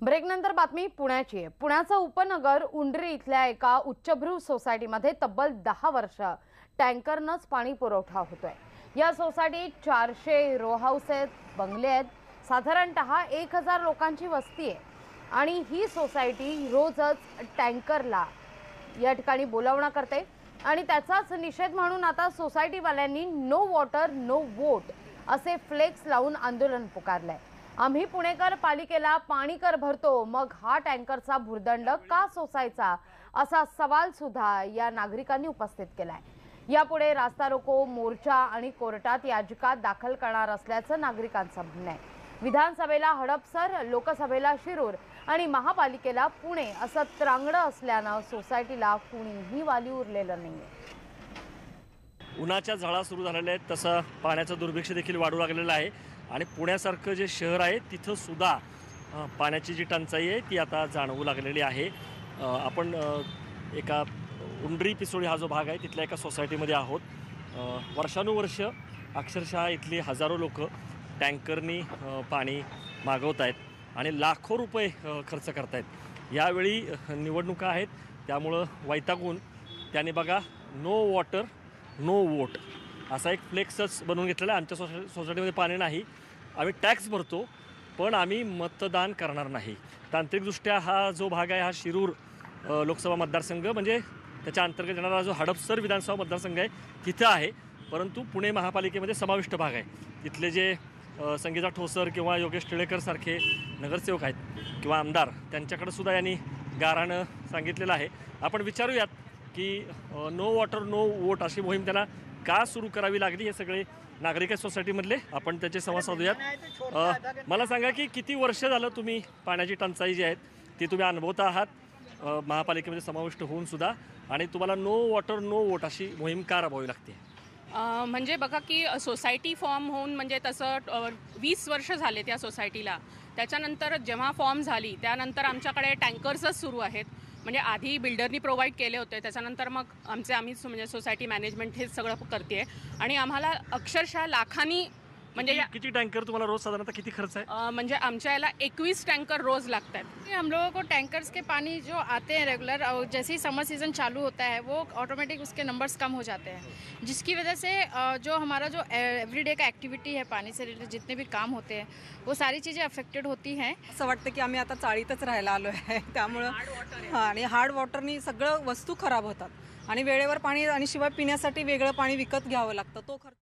ब्रेकनंतर बातमी पुण्याची आहे। पुण्याचा उपनगर उंडरी इथल्या एका उच्चभ्रू सोसायटीमध्ये तब्बल 10 वर्ष टँकरनंच पाणी पुरवठा होतोय। या सोसायटीत 400 रो हाऊस आहेत, बंगले आहेत, साधारणतः 1000 लोकांची वस्ती आहे आणि ही सोसायटी रोजच टँकरला या ठिकाणी बोलावणा करते आणि त्याचाच निषेध म्हणून आता सोसायटीवाल्यांनी नो वॉटर नो वोट असे फ्लेक्स लावून आंदोलन पुकारलंय। आम्ही पुणेकर पालिकेला पाणी कर भरतो, मग हा टँकरचा भुर्दंड का सोसायचा असा सवाल सुद्धा या नागरिकांनी उपस्थित केलाय। यापुढे रास्ता रोको, मोर्चा आणि कोर्टात याचिका दाखल करणार असल्याचं नागरिकांचं म्हणणं आहे। विधानसभेला हडपसर, लोकसभेला शिरूर आणि महापालिकेला पुणे असं त्रांगडं असल्यानं सोसायटीला कुणीही वाली उरलेलं नाहीये। उन्हाच्या झळा सुरू झालेल्या आहेत, तसं पाण्याचं दुर्भिक्ष देखील वाढू लागलेलं आहे आणि पुण्यासारखं जे शहर आहे तिथं सुद्धा पाण्याची जी टंचाई आहे ती आता जाणवू लागलेली आहे। आपण एका उंडरी पिसोळी हा जो भाग आहे तिथल्या एका सोसायटीमध्ये आहोत। वर्षानुवर्ष अक्षरशः इथली हजारो लोक टँकरनी पाणी मागवत आहेत आणि लाखो रुपये खर्च करत आहेत। यावेळी निवडणुका आहेत, त्यामुळं वैतागून त्याने बघा नो वॉटर नो वोट असा एक फ्लेक्सच बनवून घेतलेला आहे। आमच्या सोसायटीमध्ये पाणी नाही, आम्ही टॅक्स भरतो पण आम्ही मतदान करणार नाही। तांत्रिकदृष्ट्या हा जो भाग आहे हा शिरूर लोकसभा मतदारसंघ म्हणजे त्याच्या अंतर्गत येणारा जो हडपसर विधानसभा मतदारसंघ आहे तिथं आहे, परंतु पुणे महापालिकेमध्ये समाविष्ट भाग आहे। तिथले जे संगीता ठोसर किंवा योगेश टिळेकर सारखे नगरसेवक आहेत किंवा आमदार त्यांच्याकडे सुद्धा यांनी गारानं सांगितलेलं आहे। आपण विचारूयात की नो वॉटर नो वोट अशी मोहीम त्यांना का सुरू करावी लागली, हे सगळे नागरिक आहेत सोसायटीमधले, आपण त्याचे संवाद साधूयात। मला सांगा की किती वर्ष झालं तुम्ही पाण्याची टंचाई जी आहे ती तुम्ही अनुभवता आहात महापालिकेमध्ये समाविष्ट होऊन सुद्धा, आणि तुम्हाला नो वॉटर नो वोट अशी मोहीम का राबवावी लागते? म्हणजे बघा की सोसायटी फॉर्म होऊन म्हणजे तसं 20 वर्ष झाले त्या सोसायटीला। त्याच्यानंतर जेव्हा फॉर्म झाली त्यानंतर आमच्याकडे टँकर्सच सुरू आहेत। म्हणजे आधी बिल्डरनी प्रोव्हाइड केले होते, त्याच्यानंतर मग आम्हीच म्हणजे सोसायटी मॅनेजमेंट हे सगळं करते आणि आम्हाला अक्षरशः लाखांनी म्हणजे किती टँकर तुम्हाला रोज साधारणतः किती खर्च आहे? म्हणजे आमच्या याला 21 टैंकर रोज लगता है। हम लोगों को टैंकर्स के पानी जो आते हैं रेगुलर, और जैसे ही समर सीजन चालू होता है वो ऑटोमेटिक उसके नंबर्स कम हो जाते हैं, जिसकी वजह से जो हमारा जो एवरीडे का एक्टिविटी है पानी से रिलेटेड जितने भी काम होते हैं वो सारी चीज़ें अफेक्टेड होती हैं। असं वाटतं की आम्ही आता चाळीतच राहायला आलो आहे, त्यामुळं आणि हार्ड वॉटरनी सगळं वस्तू खराब होतात आणि वेळेवर पाणी आणि शिवाय पिण्यासाठी वेगळं पाणी विकत घ्यावं लागतं, तो खर्च